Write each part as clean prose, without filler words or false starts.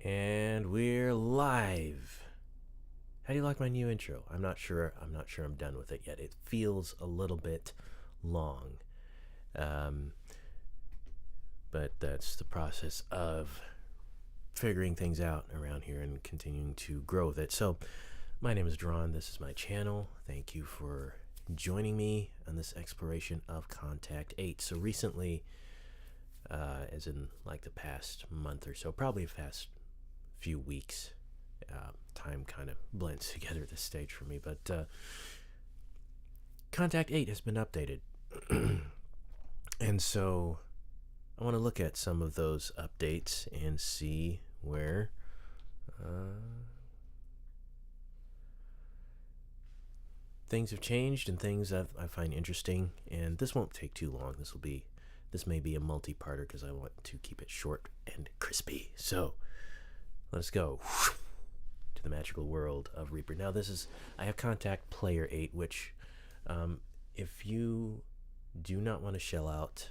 And we're live. How do you like my new intro? I'm not sure I'm done with it yet. It feels a little bit long. But that's the process of figuring things out around here and continuing to grow with it. So, my name is Drawn. This is my channel. Thank you for joining me on this exploration of Kontakt 8. So recently, as in like the past month or so, probably the past few weeks, time kind of blends together at this stage for me, but Kontakt 8 has been updated. And so I want to look at some of those updates and see where things have changed and things I find interesting. And this won't take too long. This may be a multi-parter because I want to keep it short and crispy. So let's go to the magical world of Reaper. Now I have Kontakt Player 8, which if you do not want to shell out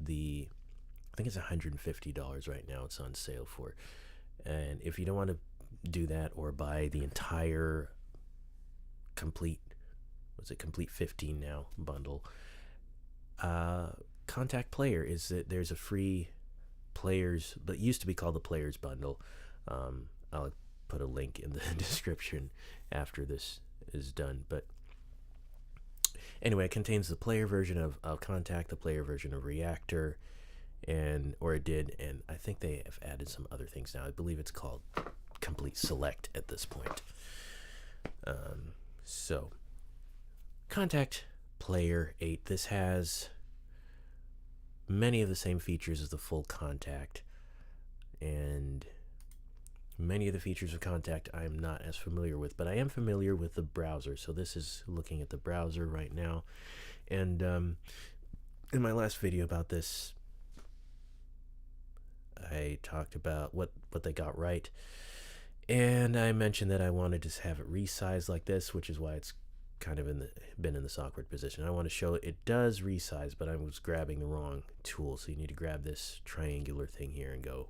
I think it's $150 right now, it's on sale for. And if you don't want to do that or buy the entire complete 15 now bundle, Kontakt Player is that there's a free players, but it used to be called the Players Bundle. I'll put a link in the description after this is done. But anyway, it contains the player version of Kontakt, the player version of Reactor, and I think they have added some other things now. I believe it's called Complete Select at this point. So Kontakt Player 8, this has many of the same features as the full Kontakt, and many of the features of Kontakt I'm not as familiar with, but I am familiar with the browser. So this is looking at the browser right now. And in my last video about this, I talked about what they got right. And I mentioned that I wanted to have it resized like this, which is why it's kind of been in this awkward position. I want to show it does resize, but I was grabbing the wrong tool. So you need to grab this triangular thing here and go,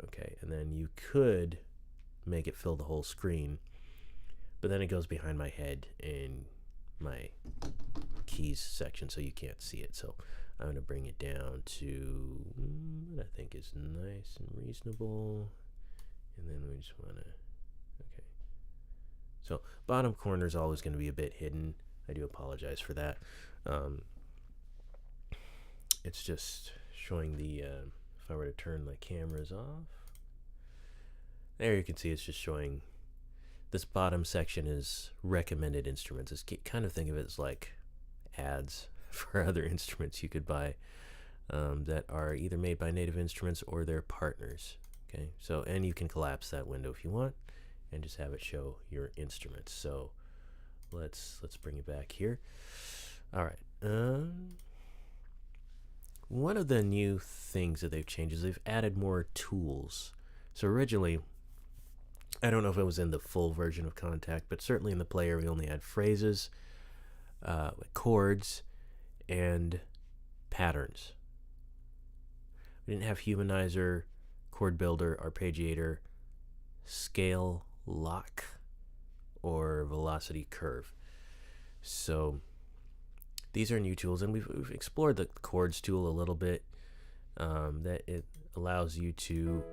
okay, and then you could make it fill the whole screen, but then it goes behind my head in my keys section, so you can't see it. So I'm going to bring it down to what I think is nice and reasonable, and then we just want to, okay. So bottom corner is always going to be a bit hidden. I do apologize for that. It's just showing the if I were to turn my cameras off, there you can see it's just showing this bottom section is recommended instruments. It's kind of think of it as like ads for other instruments you could buy that are either made by Native Instruments or their partners. Okay, so and you can collapse that window if you want and just have it show your instruments. So let's bring it back here. All right. One of the new things that they've changed is they've added more tools. So originally, I don't know if it was in the full version of Kontakt, but certainly in the player we only had phrases, chords, and patterns. We didn't have humanizer, chord builder, arpeggiator, scale lock, or velocity curve. So these are new tools, and we've explored the chords tool a little bit. That it allows you to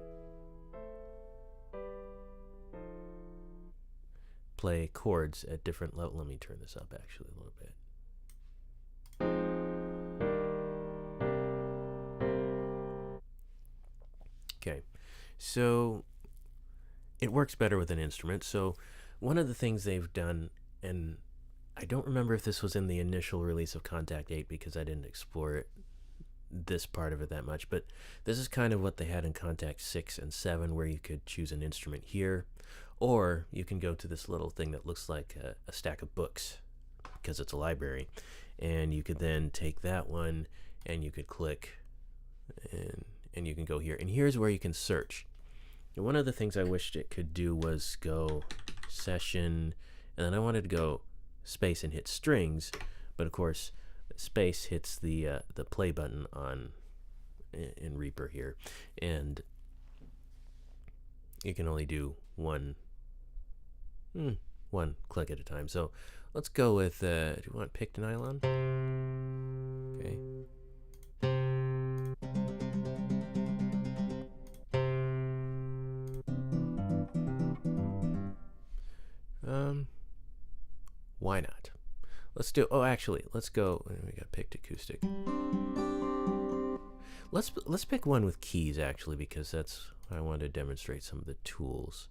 play chords at different levels. Let me turn this up actually a little bit. Okay, so it works better with an instrument. So one of the things they've done, and I don't remember if this was in the initial release of Kontakt 8 because I didn't explore this part of it that much, but this is kind of what they had in Kontakt 6 and 7, where you could choose an instrument here, or you can go to this little thing that looks like a stack of books because it's a library, and you could then take that one and you could click and you can go here, and here's where you can search. And one of the things I wished it could do was go session, and then I wanted to go space and hit strings, but of course space hits the play button in Reaper here, and you can only do one click at a time. So let's go with, do you want picked nylon? Okay. Why not? Let's do, oh, actually, let's go, we got picked acoustic. Let's pick one with keys, actually, because that's, I want to demonstrate some of the tools.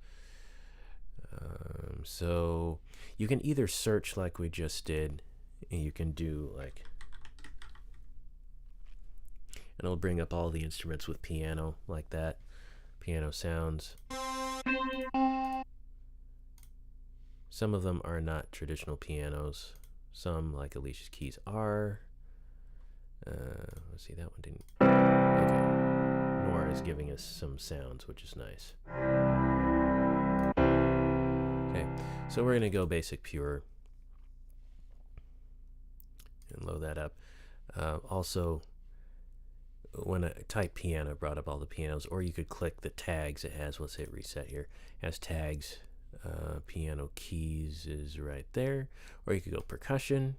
So you can either search like we just did, and you can do like, and it'll bring up all the instruments with piano like that, piano sounds. Some of them are not traditional pianos. Some, like Alicia's keys, are. Let's see, that one didn't. Okay. Nora is giving us some sounds, which is nice. Okay, so we're going to go basic pure and load that up. Also, when I type piano, brought up all the pianos, or you could click the tags it has. Let's hit reset here. It has tags. Piano keys is right there. Or you could go percussion.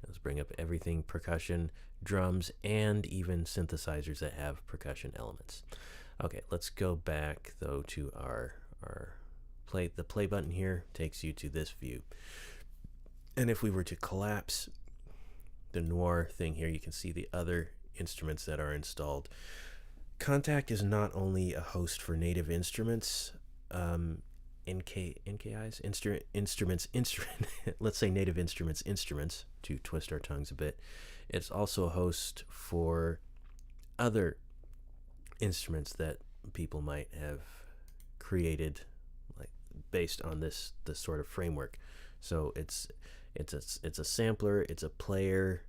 Let's bring up everything percussion, drums, and even synthesizers that have percussion elements. Okay, let's go back though to our play. The play button here takes you to this view. And if we were to collapse the Noir thing here, you can see the other instruments that are installed. Kontakt is not only a host for native instruments, NKIs, let's say native instruments, to twist our tongues a bit. It's also a host for other instruments that people might have created, like based on this sort of framework. So it's a sampler, it's a player,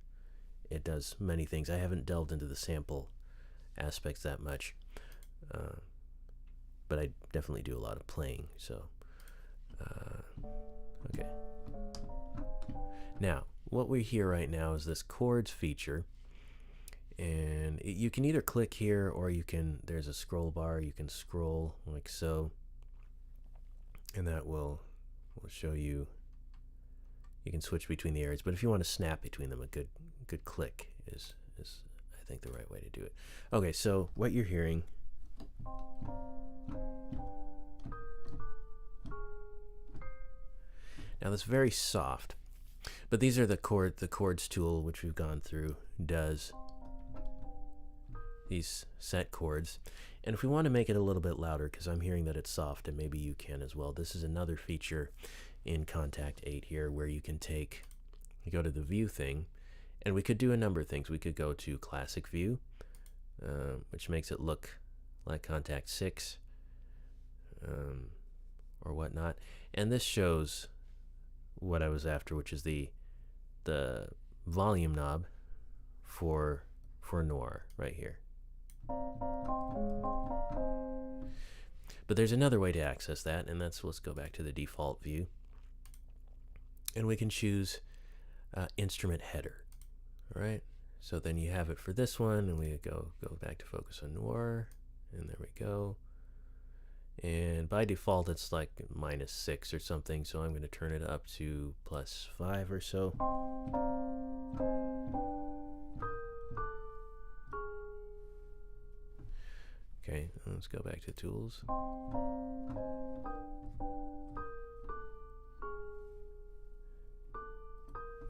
it does many things. I haven't delved into the sample aspects that much, but I definitely do a lot of playing. So okay, now what we hear right now is this chords feature, and you can either click here, or you can, there's a scroll bar, you can scroll like so, and that will show you, you can switch between the areas. But if you want to snap between them, a good click is I think the right way to do it. Okay, so what you're hearing, now that's very soft, but these are the chords tool, which we've gone through, does these set chords. And if we want to make it a little bit louder, because I'm hearing that it's soft, and maybe you can as well, this is another feature in Kontakt 8 here, where you can go to the view thing, and we could do a number of things. We could go to classic view, which makes it look like Kontakt 6, or whatnot. And this shows what I was after, which is the volume knob for Noir right here. But there's another way to access that, and that's, let's go back to the default view, and we can choose instrument header. All right, so then you have it for this one, and we go back to focus on Noir, and there we go. And by default it's like -6 or something, so I'm going to turn it up to +5 or so. Okay, let's go back to tools.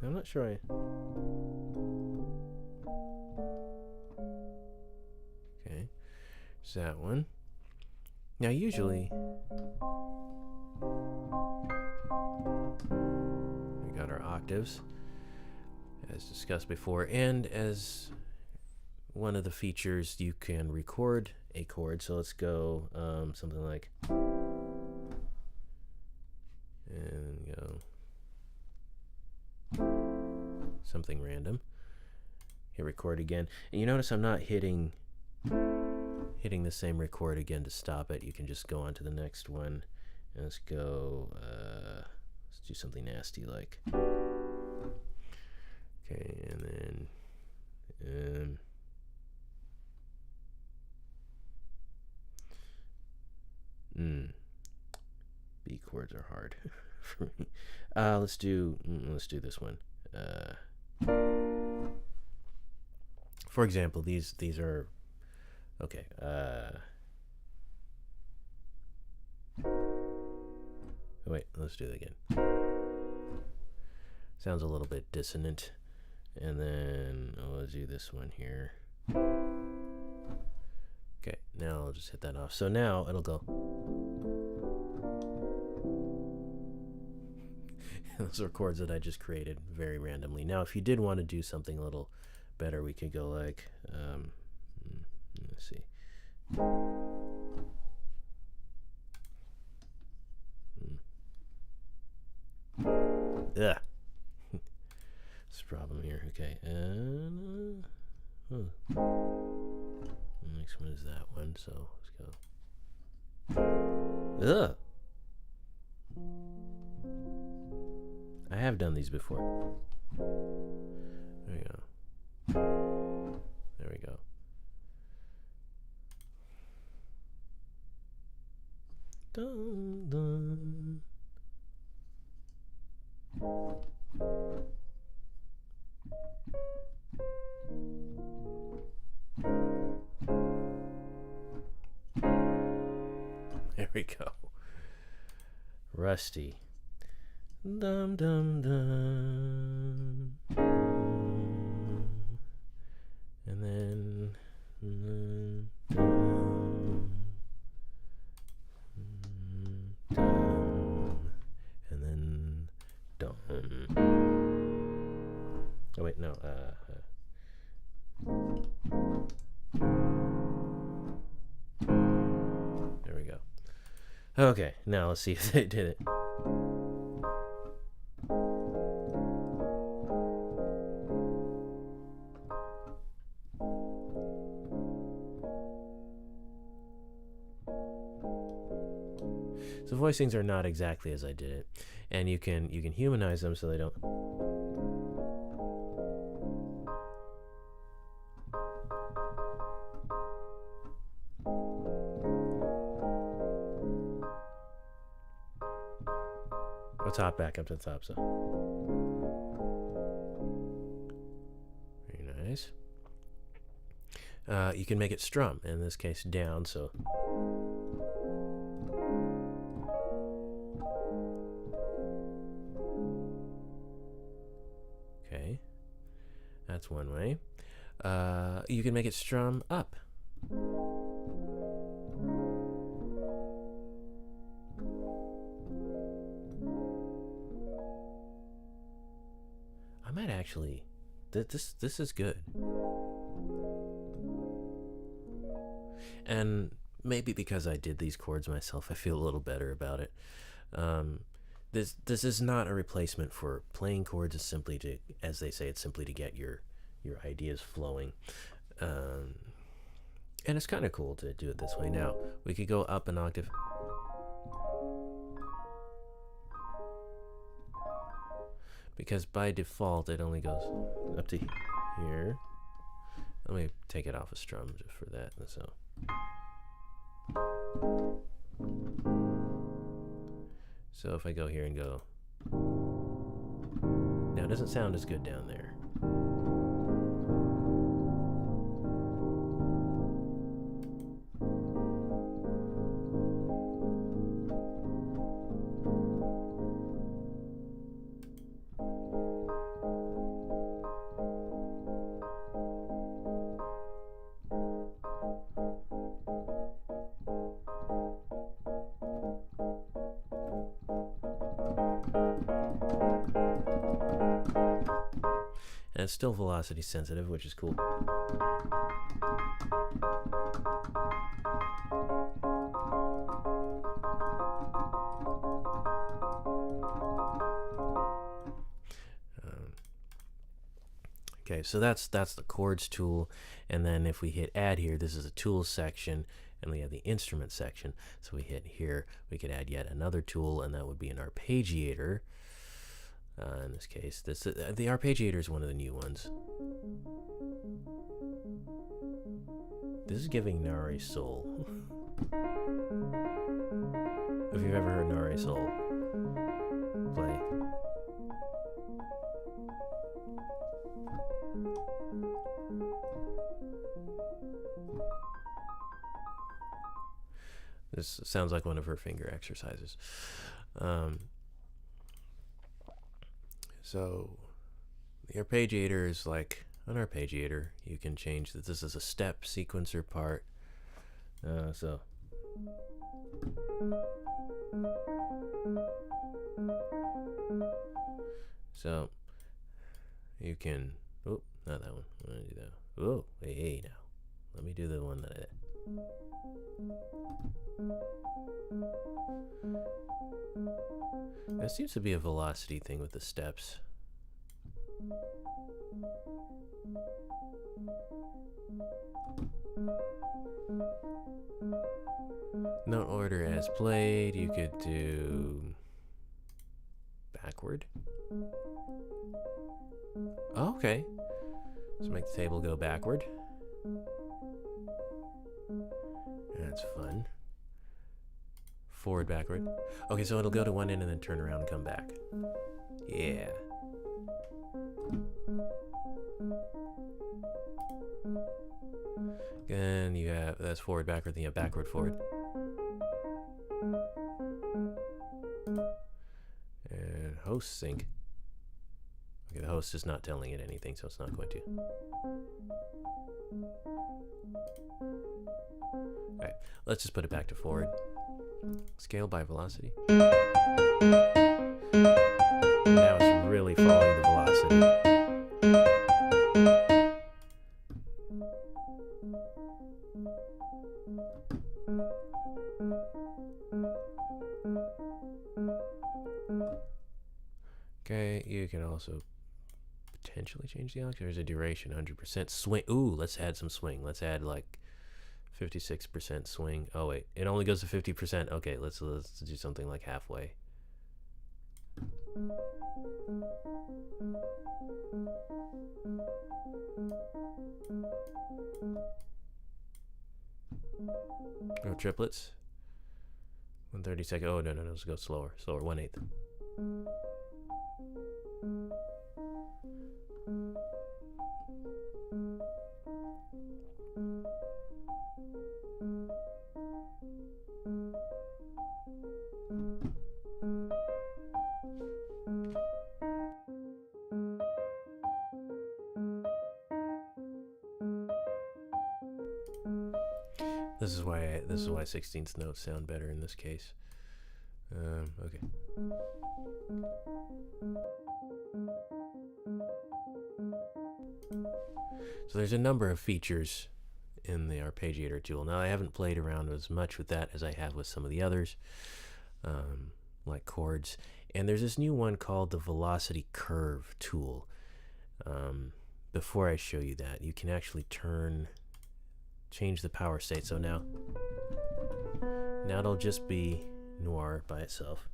I'm not sure okay, there's that one. Now usually we got our octaves, as discussed before, and as one of the features, you can record a chord. So let's go something like, and go something random, hit record again, and you notice I'm not hitting the same record again to stop it. You can just go on to the next one, and let's go let's do something nasty like, okay, and then chords are hard for me. Let's do this one. For example, these are okay. Wait, let's do that again. Sounds a little bit dissonant. And then let's do this one here. Okay, now I'll just hit that off. So now it'll go. Those are chords that I just created very randomly. Now, if you did want to do something a little better, we could go like, let's see. Ugh. This problem here. Okay. And the next one is that one. So let's go. Ugh. I have done these before. There we go. There we go. Dun, dun. There we go. Rusty. Dum dum dum. And then and then dum. Oh wait, no. There we go. Okay, now let's see if they did it. So voicings are not exactly as I did it, and you can humanize them so they don't. Let's hop back up to the top. So very nice. You can make it strum, in this case down. So. Okay, that's one way. You can make it strum up. I might actually. This is good. And maybe because I did these chords myself, I feel a little better about it. This is not a replacement for playing chords. It's simply to, as they say, it's simply to get your ideas flowing. And it's kind of cool to do it this way. Now, we could go up an octave. Because by default, it only goes up to here. Let me take it off a strum just for that. So. So if I go here and go, now it doesn't sound as good down there. And it's still velocity sensitive, which is cool. Okay, so that's the chords tool, and then if we hit add here, this is a tools section, and we have the instrument section. So we hit here, we could add yet another tool, and that would be an arpeggiator. In this case, the arpeggiator is one of the new ones. This is giving Nare Soul. If you've ever heard Nare Soul. play. This sounds like one of her finger exercises. So the arpeggiator is like an arpeggiator. You can change that this is a step sequencer part. So you can, oh, not that one. I'm gonna do that. Oh, hey, now. Let me do the one that I did. There seems to be a velocity thing with the steps. Note order as played. You could do backward. Oh, okay. Let's make the table go backward. That's fun. Forward, backward. Okay, so it'll go to one end and then turn around and come back. Yeah. Then you have, that's forward, backward, then you have backward, forward. And host sync. Okay, the host is not telling it anything, so it's not going to. Alright, let's just put it back to forward. Scale by velocity. Now it's really following the velocity. Okay, you can also potentially change the alex. There's a duration, 100% swing. Ooh, let's add some swing. Let's add like 56% swing. Oh wait, it only goes to 50%. Okay, let's do something like halfway. Oh, triplets. 1/32. Oh no, let's go slower. 1/8. This is why 16th notes sound better in this case. Okay. So there's a number of features in the arpeggiator tool. Now I haven't played around as much with that as I have with some of the others, like chords. And there's this new one called the velocity curve tool. Before I show you that, you can actually change the power state. So now it'll just be noir by itself.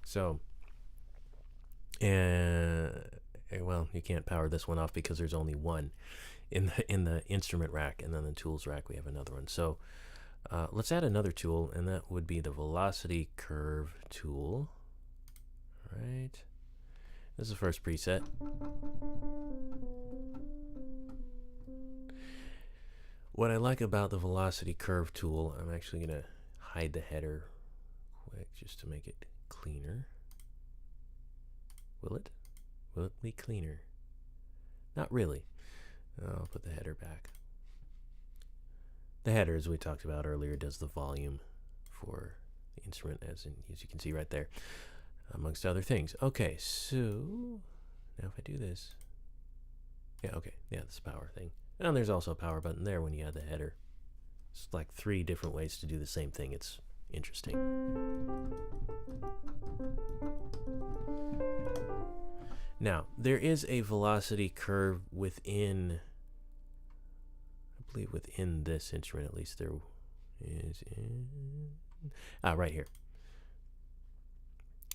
So, well, you can't power this one off because there's only one in the instrument rack, and then the tools rack we have another one. So let's add another tool, and that would be the velocity curve tool. All right, this is the first preset. What I like about the velocity curve tool, I'm actually gonna hide the header quick just to make it cleaner. Will it? Will it be cleaner? Not really. I'll put the header back. The header, as we talked about earlier, does the volume for the instrument, as you can see right there, amongst other things. Okay, so now if I do this, yeah, okay, yeah, this power thing. And there's also a power button there when you add the header. It's like 3 different ways to do the same thing. It's interesting. Now, there is a velocity curve within, I believe within this instrument at least, there is, right here.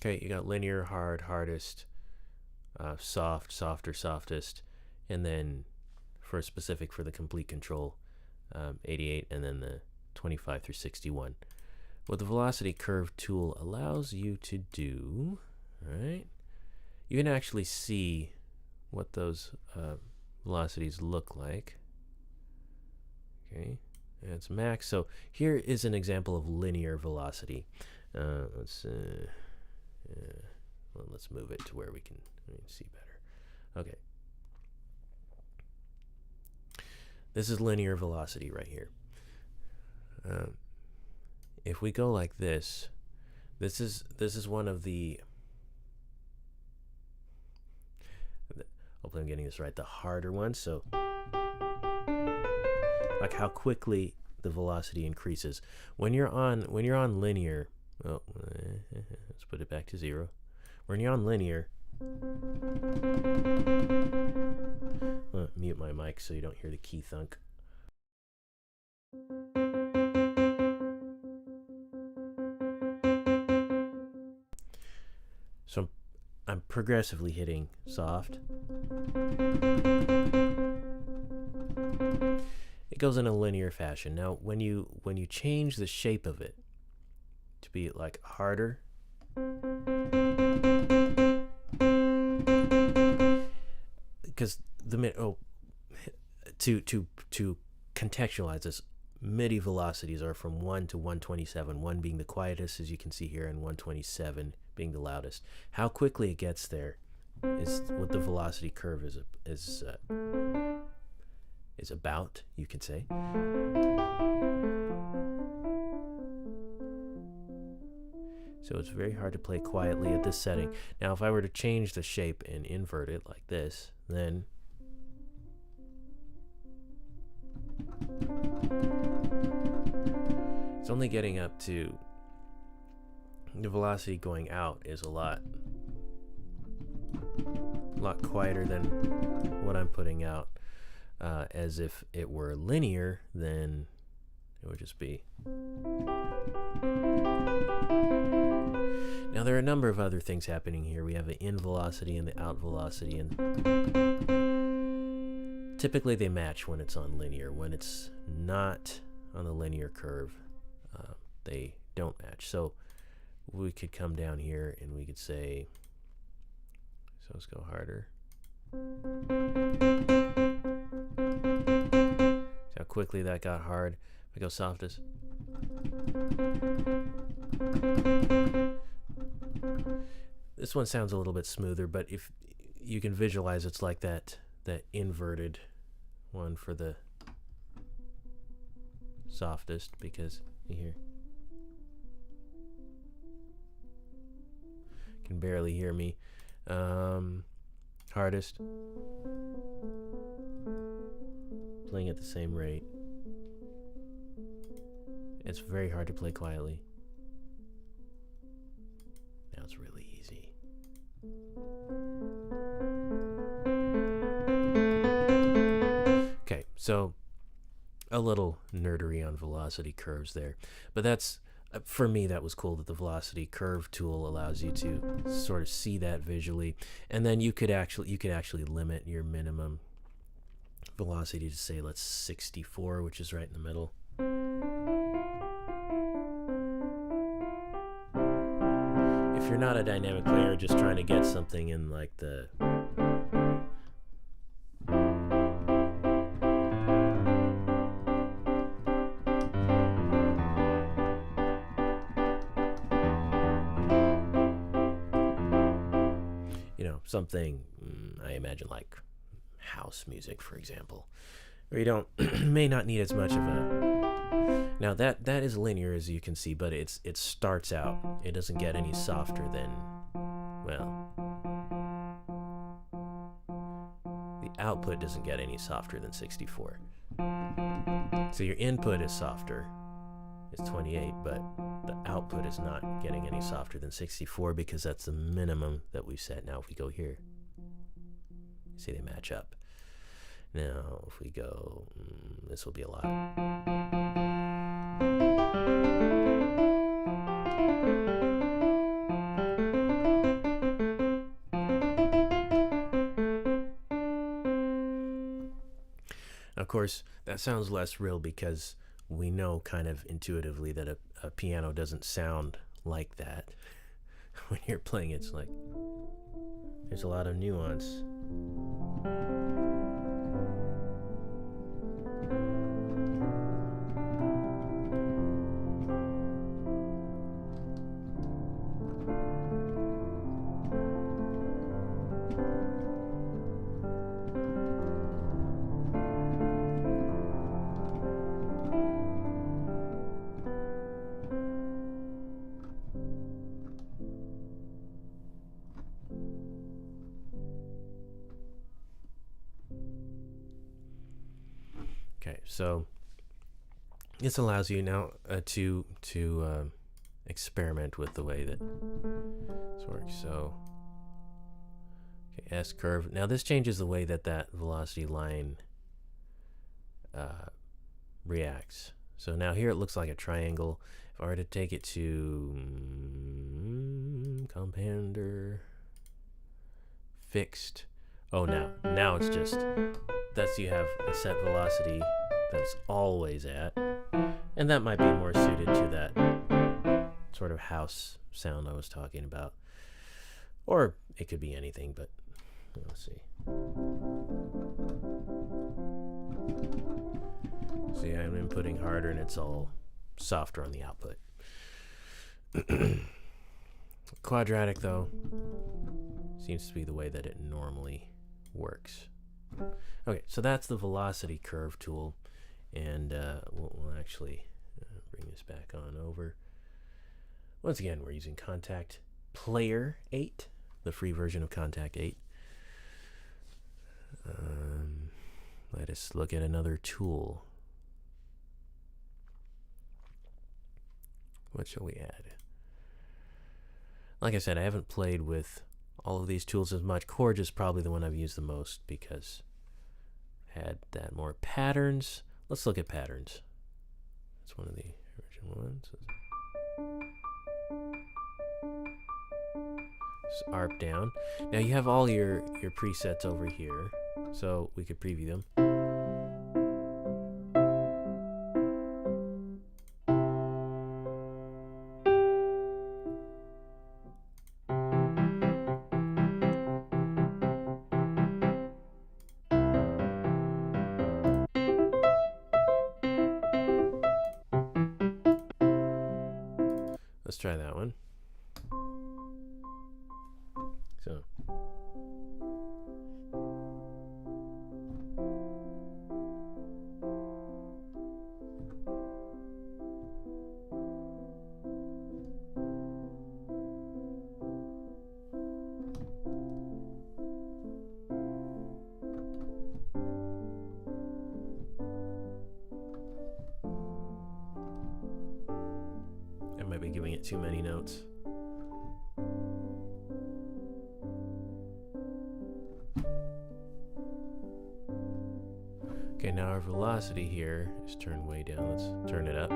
Okay, you got linear, hard, hardest, soft, softer, softest, and then for specific for the complete control, 88, and then the 25 through 61. What the velocity curve tool allows you to do, right? You can actually see what those velocities look like. Okay, it's max. So here is an example of linear velocity. Let's move it to where we can see better. Okay, this is linear velocity right here. If we go like this, this is one of the, hopefully I'm getting this right, the harder one. So like how quickly the velocity increases when you're on linear. Oh, let's put it back to 0. When you're on linear, mute my mic so you don't hear the key thunk. So I'm progressively hitting soft. It goes in a linear fashion. Now, when you change the shape of it to be like harder, because to contextualize this, MIDI velocities are from 1 to 127, 1 being the quietest, as you can see here, and 127 being the loudest. How quickly it gets there is what the velocity curve is about, you could say. So it's very hard to play quietly at this setting. Now, if I were to change the shape and invert it like this, then it's only getting up to, the velocity going out is a lot quieter than what I'm putting out. As if it were linear, then it would just be. Now there are a number of other things happening here. We have the in velocity and the out velocity, and typically they match when it's on linear. When it's not on the linear curve, they don't match. So we could come down here and we could say, so let's go harder. See how quickly that got hard. If I go softest, this one sounds a little bit smoother, but if you can visualize, it's like that inverted one for the softest, because you hear, can barely hear me. Hardest, playing at the same rate. It's very hard to play quietly. Now it's really easy. Okay, so a little nerdery on velocity curves there, but that's, for me, that was cool that the velocity curve tool allows you to sort of see that visually, and then you could actually limit your minimum velocity to, say, let's 64, which is right in the middle. If you're not a dynamic player, just trying to get something in like the something, I imagine, like house music, for example, where you don't may not need as much of a. Now that is linear, as you can see, but it starts out. It doesn't get any softer than, well, the output doesn't get any softer than 64. So your input is softer. It's 28, but the output is not getting any softer than 64 because that's the minimum that we set. Now if we go here, See, they match up. Now, if we go, this will be a lot. Of course, that sounds less real because we know kind of intuitively that a piano doesn't sound like that. When you're playing, it's like there's a lot of nuance. Okay, so this allows you now to experiment with the way that this works. So, okay, S curve. Now this changes the way that velocity line reacts. So now here it looks like a triangle. If I were to take it to compounder fixed. Oh, now it's just you have a set velocity that's always at, and that might be more suited to that sort of house sound I was talking about, or it could be anything, but let's see. See, I'm inputting harder and it's all softer on the output. Quadratic, though, seems to be the way that it normally works. Okay, so that's the velocity curve tool, and we'll actually bring this back on over. Once again, we're using Kontakt Player 8, the free version of Kontakt 8. Let us look at another tool. What shall we add? Like I said, I haven't played with all of these tools as much. Chords is probably the one I've used the most because I had that more patterns. Let's look at patterns. That's one of the original ones. Just ARP down. Now you have all your presets over here, so we could preview them. Let's try that one. So. I might be giving it too many notes. Okay, now our velocity here is turned way down. Let's turn it up.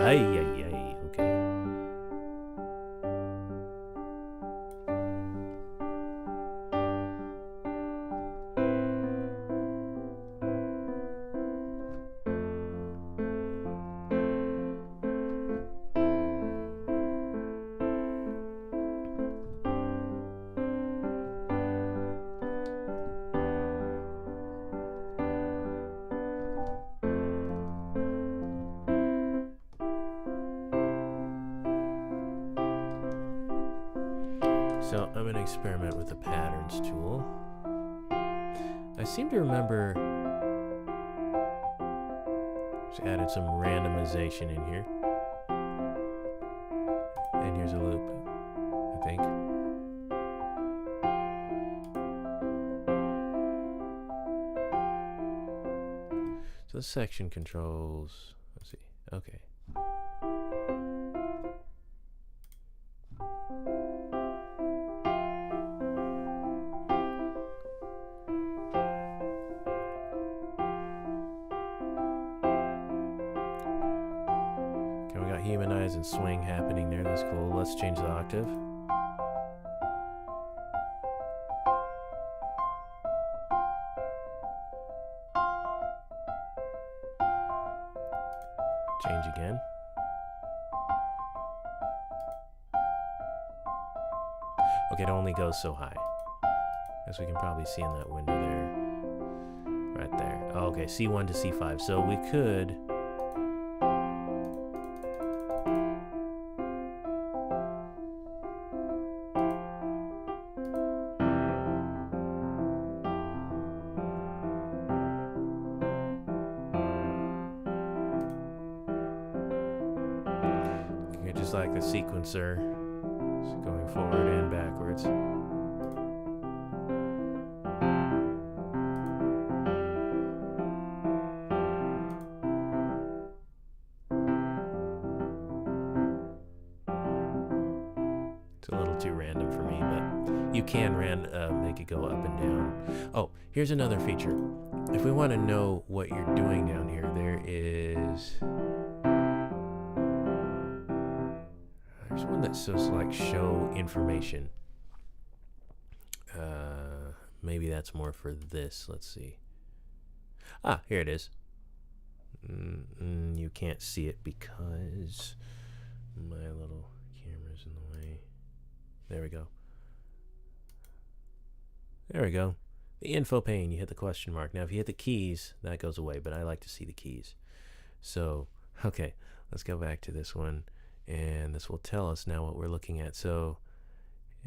Ay, ay, ay. Okay. So I'm going to experiment with the patterns tool. I seem to remember just added some randomization in here. And here's a loop, I think. So the section controls, let's see, okay. exercise and swing happening there. That's cool. Let's change the octave. Change again. Okay, it only goes so high, as we can probably see in that window there. Right there. Okay, C1 to C5. So we could... Okay, just like the sequencer, it's going forward and backwards. It's a little too random for me, but you can make it go up and down. Oh, here's another feature. If we want to know what you're doing down here, there's one that says like show information. Maybe that's more for this. Let's see. Ah, here it is. You can't see it because my little camera's in the way. There we go. There we go. The info pane, you hit the question mark. Now, if you hit the keys, that goes away, but I like to see the keys. So, okay, let's go back to this one, and this will tell us now what we're looking at. So,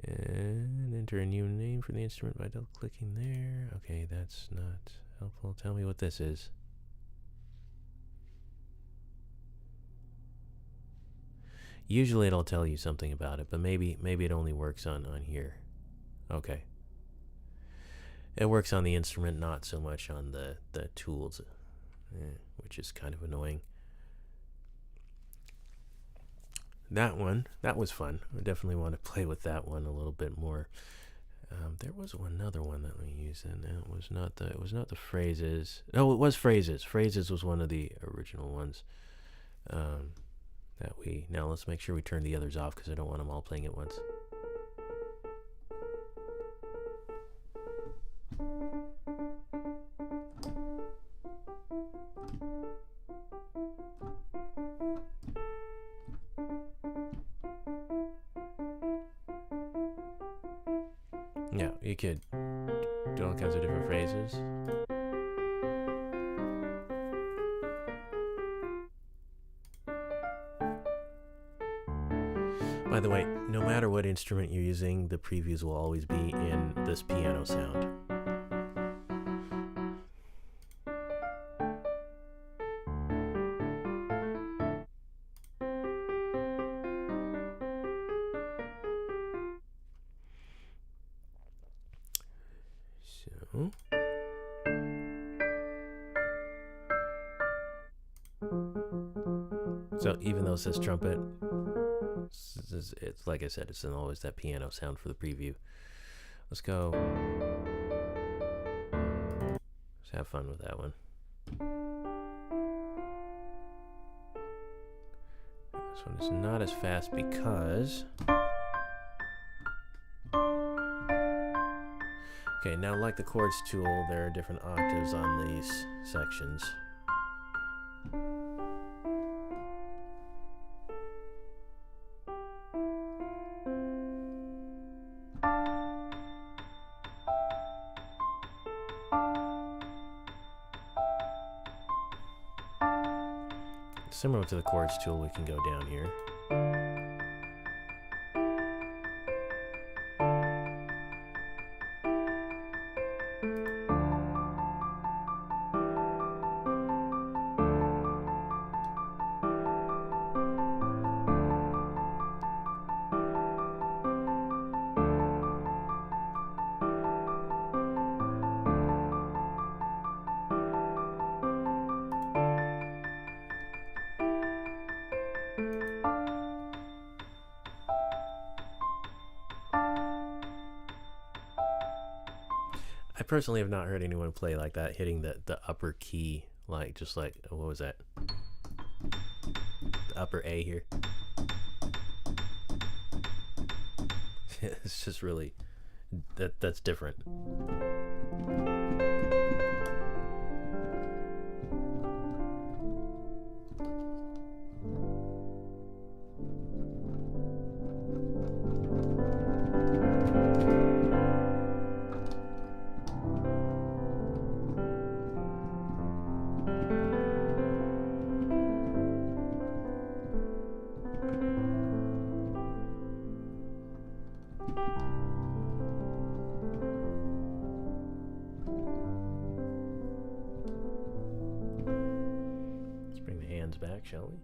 and enter a new name for the instrument by double-clicking there. Okay, that's not helpful. Tell me what this is. Usually it'll tell you something about it, but maybe it only works on here. Okay. It works on the instrument, not so much on the tools, which is kind of annoying. That was fun. I definitely want to play with that one a little bit more. There was another one that we used, and it was not the phrases. No, it was phrases. Phrases was one of the original ones. Now let's make sure we turn the others off because I don't want them all playing at once. Yeah, you could do all kinds of different phrases. By the way, no matter what instrument you're using, the previews will always be in this piano sound. So even though it says trumpet, it's like I said, it's always that piano sound for the preview. Let's go. Let's have fun with that one. This one is not as fast because... Okay, now like the chords tool, there are different octaves on these sections. Similar to the chords tool, we can go down here. I personally have not heard anyone play like that, hitting the upper key, like just like, what was that? The upper A here. It's just really that's different. Let's bring the hands back, shall we?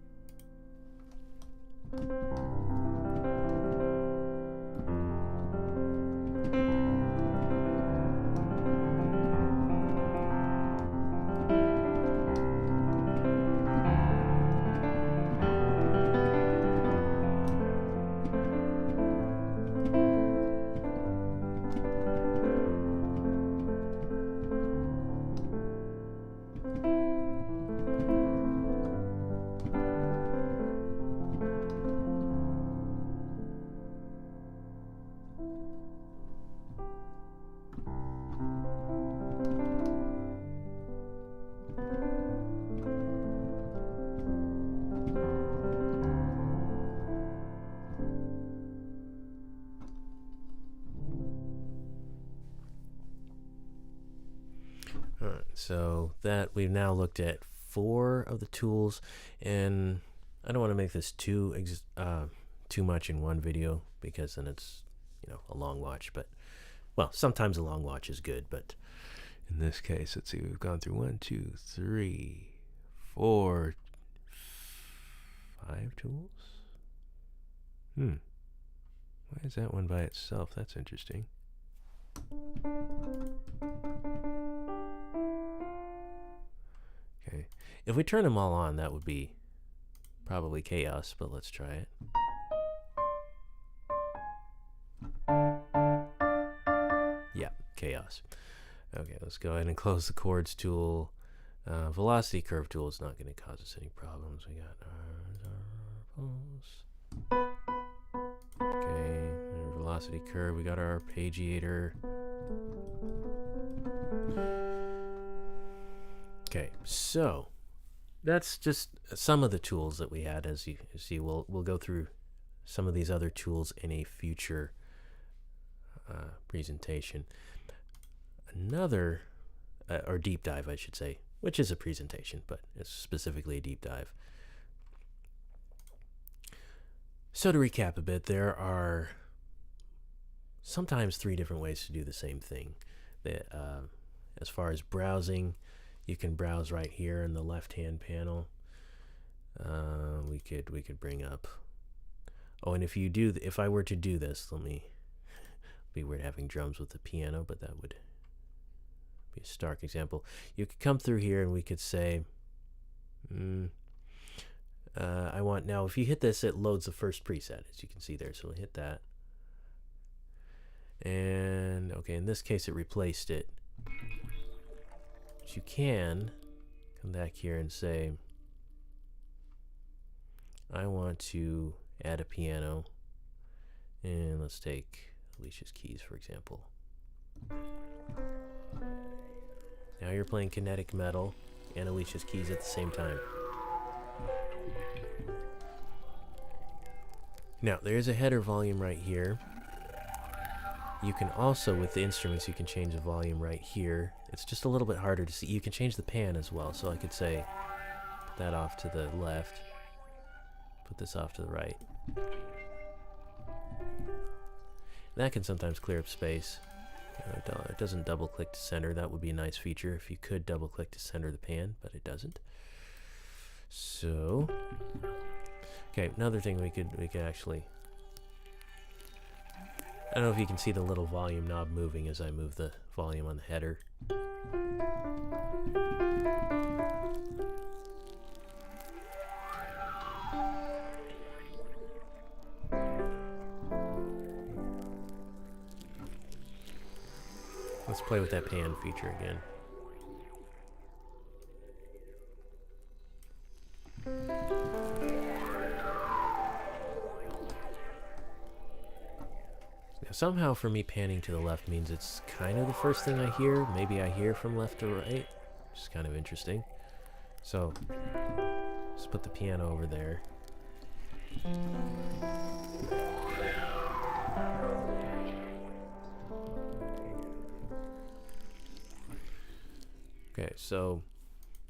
Alright, so that we've now looked at 4 of the tools, and I don't want to make this too much in one video, because then it's, you know, a long watch. But, well, sometimes a long watch is good, but in this case, let's see, we've gone through 1, 2, 3, 4, 5 tools. Why is that one by itself? That's interesting. Okay, if we turn them all on, that would be probably chaos, but let's try it. Yeah, chaos. Okay, let's go ahead and close the chords tool. Velocity curve tool is not going to cause us any problems. We got our okay, velocity curve. We got our arpeggiator. Okay, so that's just some of the tools that we had. As you see, we'll go through some of these other tools in a future presentation. Another, or deep dive, I should say, which is a presentation, but it's specifically a deep dive. So to recap a bit, there are sometimes 3 different ways to do the same thing. As far as browsing, you can browse right here in the left-hand panel. We could bring up. Oh, and if I were to do this, let me. Be weird having drums with the piano, but that would be a stark example. You could come through here and we could say, I want, now if you hit this, it loads the first preset, as you can see there. So we'll hit that. And okay, in this case, it replaced it. But you can come back here and say, I want to add a piano. And let's take Alicia's keys, for example. Now you're playing kinetic metal and Alicia's keys at the same time. Now, there's a header volume right here. You can also, with the instruments, you can change the volume right here. It's just a little bit harder to see. You can change the pan as well. So I could say, put that off to the left, put this off to the right. That can sometimes clear up space. It doesn't double click to center. That would be a nice feature if you could double click to center the pan, but it doesn't. So, okay, another thing we could actually, I don't know if you can see the little volume knob moving as I move the volume on the header. Let's play with that pan feature again. Now Somehow for me panning to the left means it's kind of the first thing I hear. Maybe I hear from left to right, which is kind of interesting. So let's put the piano over there. Okay, so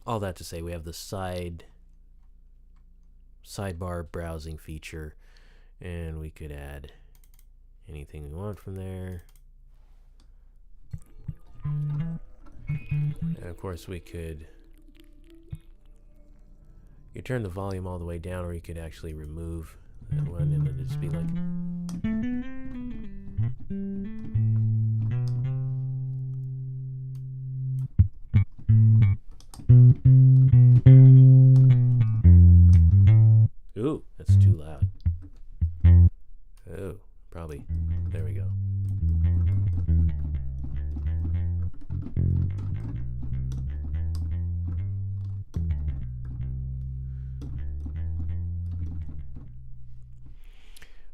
all that to say, we have the sidebar browsing feature, and we could add anything we want from there. And of course we could turn the volume all the way down, or you could actually remove that one and then it'd just be like ooh, that's too loud. Oh, probably. There we go.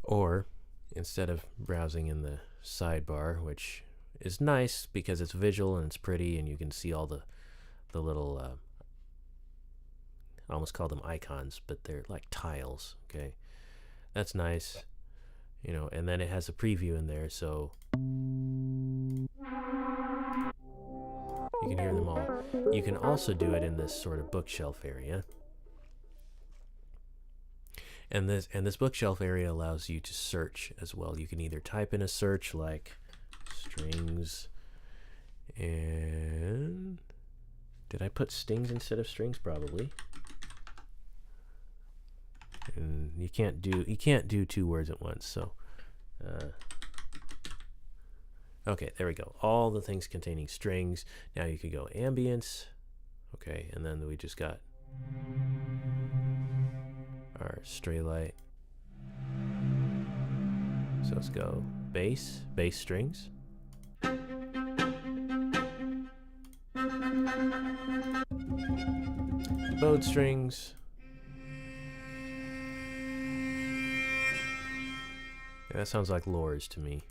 Or instead of browsing in the sidebar, which is nice because it's visual and it's pretty and you can see all the little I almost call them icons, but they're like tiles. Okay, that's nice, you know. And then it has a preview in there, so you can hear them all. You can also do it in this sort of bookshelf area. And this bookshelf area allows you to search as well. You can either type in a search like strings, and did I put stings instead of strings? Probably. And you can't do two words at once. So, okay, there we go. All the things containing strings. Now you could go ambience. Okay, and then we just got our stray light. So let's go bass strings. Bowed strings. Yeah, that sounds like lures to me.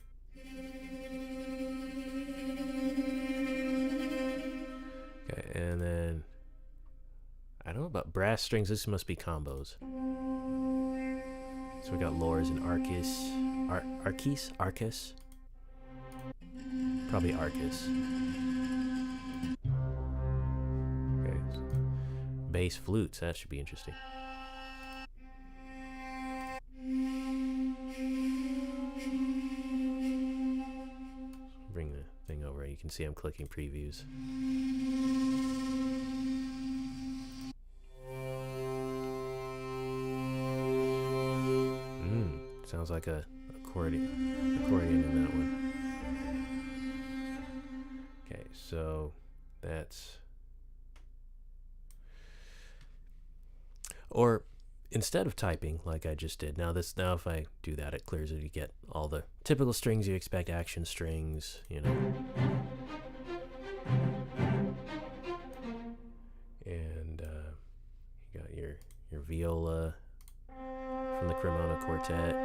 Okay, and then I don't know about brass strings. This must be combos. So we got lures and arcus. Arcus? Probably arcus. Okay. Bass flutes, that should be interesting. Bring the thing over. You can see I'm clicking previews. Sounds like a accordion in that one. Okay, so that's, or instead of typing like I just did, now if I do that, it clears it. You get all the typical strings you expect, action strings, you know. And you got your viola from the Cremona Quartet.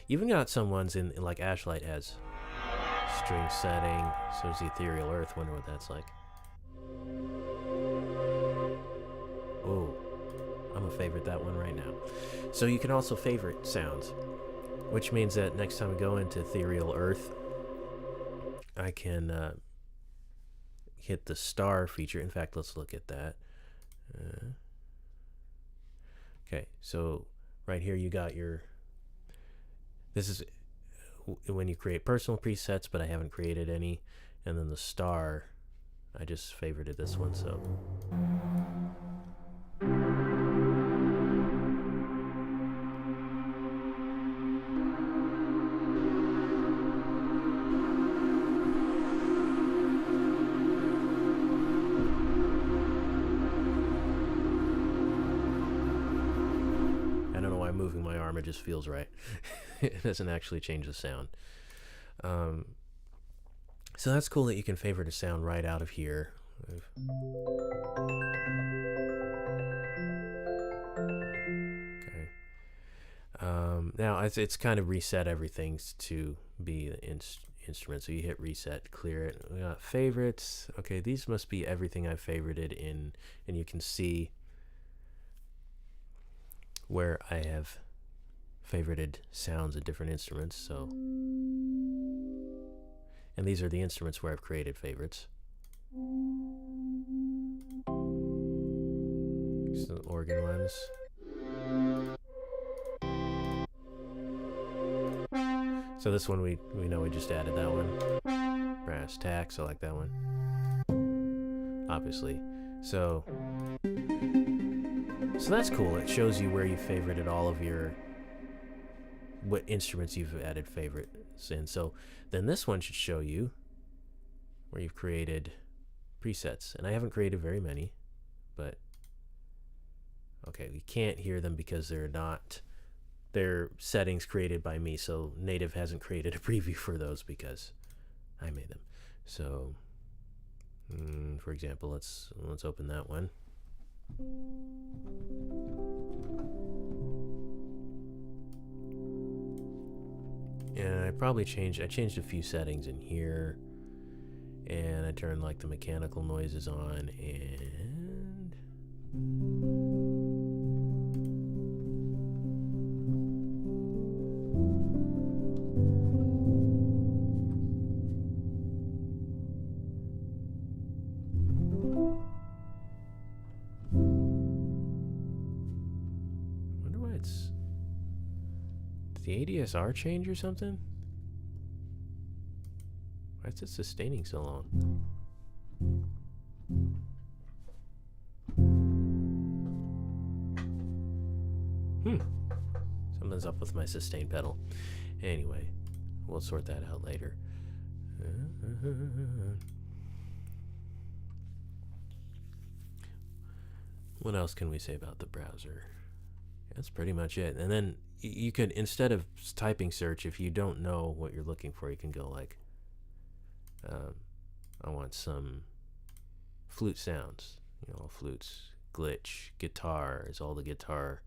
You even got some ones in like Ashlight has string setting. So is the Ethereal Earth. Wonder what that's like. Oh, I'm gonna favorite that one right now. So you can also favorite sounds, which means that next time we go into Ethereal Earth, I can hit the star feature. In fact, let's look at that. Okay, so right here you got your, this is when you create personal presets, but I haven't created any. And then the star, I just favorited this one, so. Moving my arm, it just feels right. It doesn't actually change the sound. So that's cool that you can favorite a sound right out of here. Okay. Now it's kind of reset everything to be the instrument. So you hit reset, clear it. We got favorites. Okay, these must be everything I've favorited in, and you can see where I have favorited sounds of different instruments. So, and these are the instruments where I've created favorites. These are the organ ones. So this one we know we just added that one. Brass tacks, I like that one. Obviously. So that's cool. It shows you where you favorited all of your, what instruments you've added favorites in. So then this one should show you where you've created presets. And I haven't created very many, but okay, we can't hear them because they're settings created by me, so Native hasn't created a preview for those because I made them. So, for example, let's open that one. And I changed a few settings in here, and I turned like the mechanical noises on, and the ADSR change or something? Why is it sustaining so long? Something's up with my sustain pedal. Anyway, we'll sort that out later. What else can we say about the browser? That's pretty much it. And then you could, instead of typing search, if you don't know what you're looking for, you can go like, I want some flute sounds, flutes, glitch, guitars, all the guitar.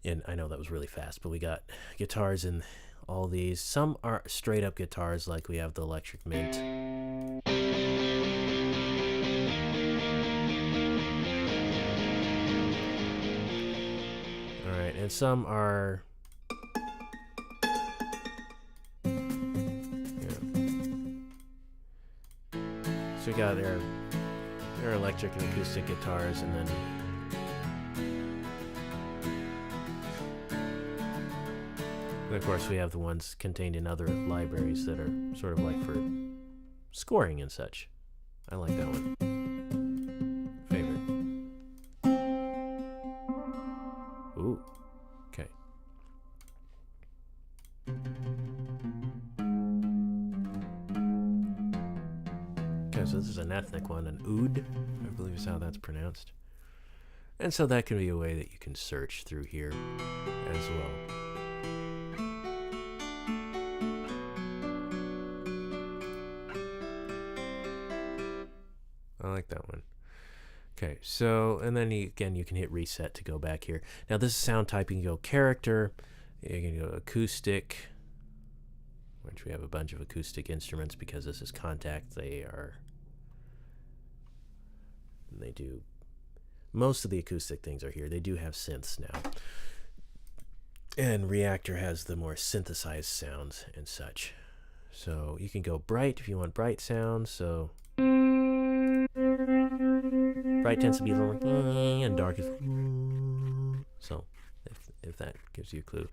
And I know that was really fast, but we got guitars in all these. Some are straight up guitars, like we have the Electric Mint. Alright, and some are... So we got their electric and acoustic guitars, and then of course we have the ones contained in other libraries that are sort of like for scoring and such. I like that one. Favorite. Ooh. Okay. Okay, so this is an ethnic one, an oud, I believe is how that's pronounced. And so that can be a way that you can search through here as well. I like that one. Okay, so, and then you can hit reset to go back here. Now this is sound type. You can go character, you can go acoustic, which we have a bunch of acoustic instruments because this is Kontakt. They do, most of the acoustic things are here. They do have synths now. And Reactor has the more synthesized sounds and such. So you can go bright if you want bright sounds, so... Bright tends to be a little like, and dark is so if that gives you a clue.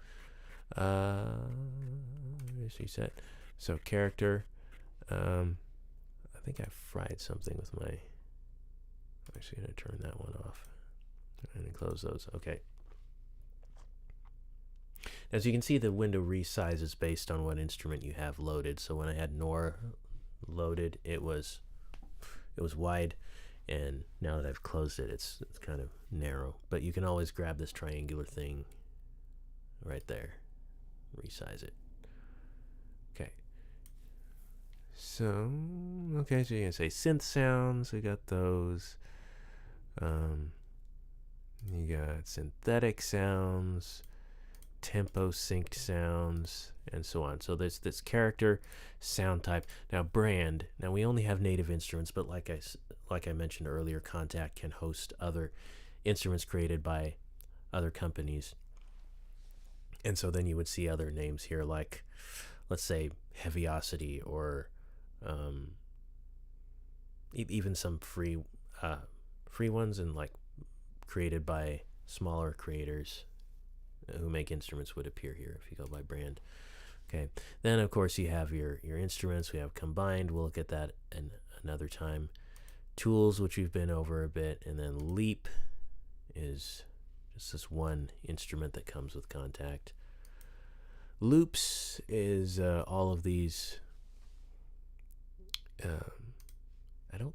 Reset. So character. I think I fried something with my. I'm actually gonna turn that one off and close those. Okay. As you can see, the window resizes based on what instrument you have loaded. So when I had Nor loaded, it was wide. And now that I've closed it, it's kind of narrow. But you can always grab this triangular thing right there. Resize it. Okay. So you can say synth sounds. We got those. You got synthetic sounds. tempo synced sounds, and so on. So there's this character, sound type. Now brand. Now we only have native instruments, but like I mentioned earlier, Kontakt can host other instruments created by other companies. And so then you would see other names here, like, let's say, Heaviosity, or even some free ones, and like created by smaller creators who make instruments would appear here if you go by brand. Okay, then of course you have your instruments. We have combined. We'll look at that another time. Tools, which we've been over a bit, and then Leap is just this one instrument that comes with Kontakt. Loops is all of these. I don't.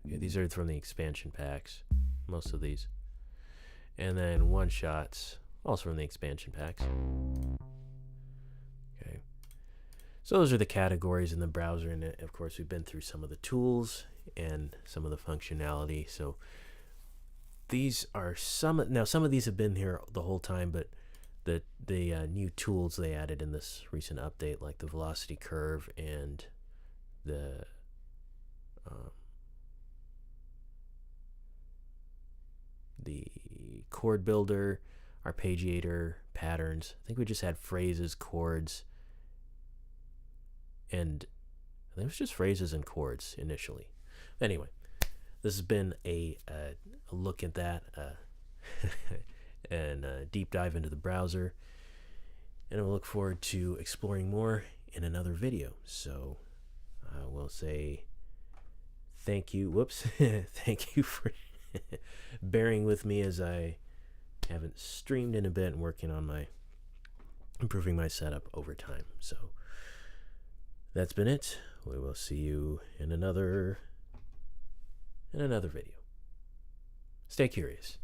Okay, these are from the expansion packs, most of these. And then one shots, also from the expansion packs. Okay. So those are the categories in the browser, and of course we've been through some of the tools and some of the functionality. So these are some of these have been here the whole time, but the new tools they added in this recent update, like the velocity curve and the chord builder, arpeggiator, patterns. I think we just had phrases, chords, and I think it was just phrases and chords initially. Anyway, this has been a look at that and a deep dive into the browser, and I look forward to exploring more in another video. So I will say thank you. Thank you for bearing with me as I haven't streamed in a bit and working on improving my setup over time. So that's been it. We will see you in another video. Stay curious.